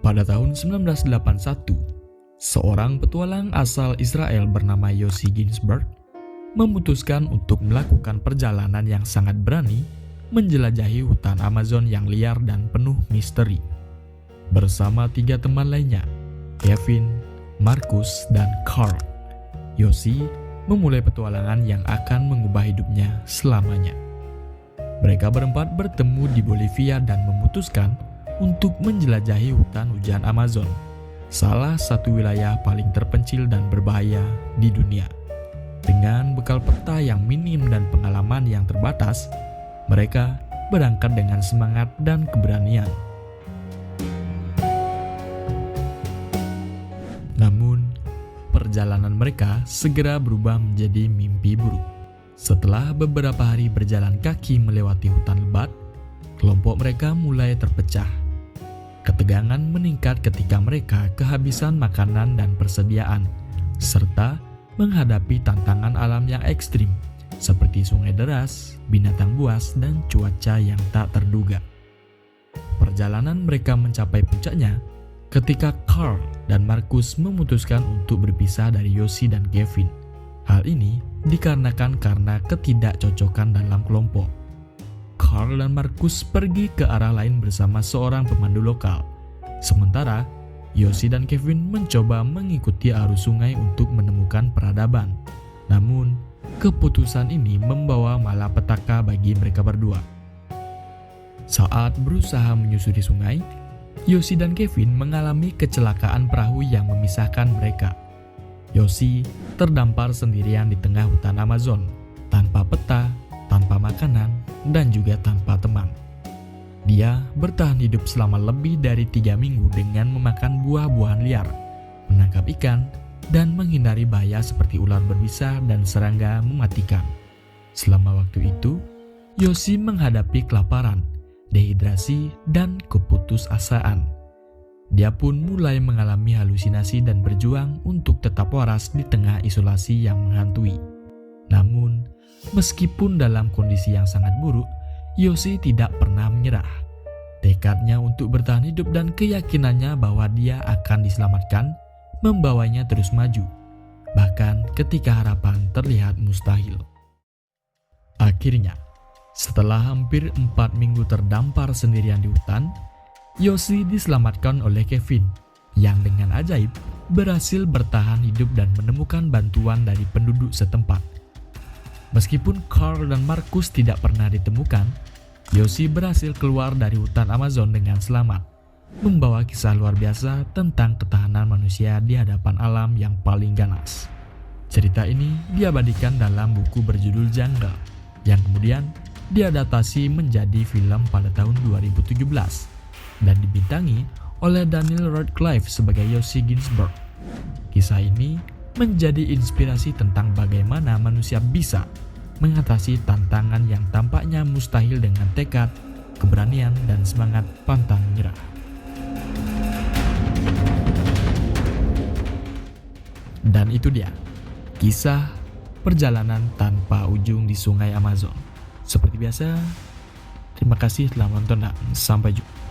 Pada tahun 1981, seorang petualang asal Israel bernama Yossi Ginsberg memutuskan untuk melakukan perjalanan yang sangat berani menjelajahi hutan Amazon yang liar dan penuh misteri. Bersama 3 teman lainnya, Kevin, Marcus, dan Carl, Yossi memulai petualangan yang akan mengubah hidupnya selamanya. Mereka berempat bertemu di Bolivia dan memutuskan untuk menjelajahi hutan hujan Amazon, salah satu wilayah paling terpencil dan berbahaya di dunia. Dengan bekal peta yang minim dan pengalaman yang terbatas, mereka berangkat dengan semangat dan keberanian. Namun, perjalanan mereka segera berubah menjadi mimpi buruk. Setelah beberapa hari berjalan kaki melewati hutan lebat, kelompok mereka mulai terpecah. Ketegangan meningkat ketika mereka kehabisan makanan dan persediaan, serta menghadapi tantangan alam yang ekstrim, seperti sungai deras, binatang buas, dan cuaca yang tak terduga. Perjalanan mereka mencapai puncaknya ketika Carl dan Marcus memutuskan untuk berpisah dari Yossi dan Kevin. Hal ini dikarenakan karena ketidakcocokan dalam kelompok. Carl dan Marcus pergi ke arah lain bersama seorang pemandu lokal. Sementara Yossi dan Kevin mencoba mengikuti arus sungai untuk menemukan peradaban. Namun, keputusan ini membawa malapetaka bagi mereka berdua. Saat berusaha menyusuri sungai, Yossi dan Kevin mengalami kecelakaan perahu yang memisahkan mereka. Yossi terdampar sendirian di tengah hutan Amazon, tanpa peta, tanpa makanan, dan juga tanpa teman. Dia bertahan hidup selama lebih dari 3 minggu dengan memakan buah-buahan liar, menangkap ikan, dan menghindari bahaya seperti ular berbisa dan serangga mematikan. Selama waktu itu, Yossi menghadapi kelaparan, dehidrasi, dan keputusasaan. Dia pun mulai mengalami halusinasi dan berjuang untuk tetap waras di tengah isolasi yang menghantui. Namun, meskipun dalam kondisi yang sangat buruk, Yossi tidak pernah menyerah. Tekadnya untuk bertahan hidup dan keyakinannya bahwa dia akan diselamatkan membawanya terus maju, bahkan ketika harapan terlihat mustahil. Akhirnya, setelah hampir 4 minggu terdampar sendirian di hutan, Yossi diselamatkan oleh Kevin, yang dengan ajaib berhasil bertahan hidup dan menemukan bantuan dari penduduk setempat. Meskipun Carl dan Marcus tidak pernah ditemukan, Yossi berhasil keluar dari hutan Amazon dengan selamat, membawa kisah luar biasa tentang ketahanan manusia di hadapan alam yang paling ganas. Cerita ini diabadikan dalam buku berjudul Jungle, yang kemudian diadaptasi menjadi film pada tahun 2017 dan dibintangi oleh Daniel Radcliffe sebagai Yossi Ginsberg. Kisah ini menjadi inspirasi tentang bagaimana manusia bisa mengatasi tantangan yang tampaknya mustahil dengan tekad, keberanian, dan semangat pantang menyerah. Dan itu dia, kisah perjalanan tanpa ujung di sungai Amazon. Seperti biasa, terima kasih telah menonton dan sampai jumpa.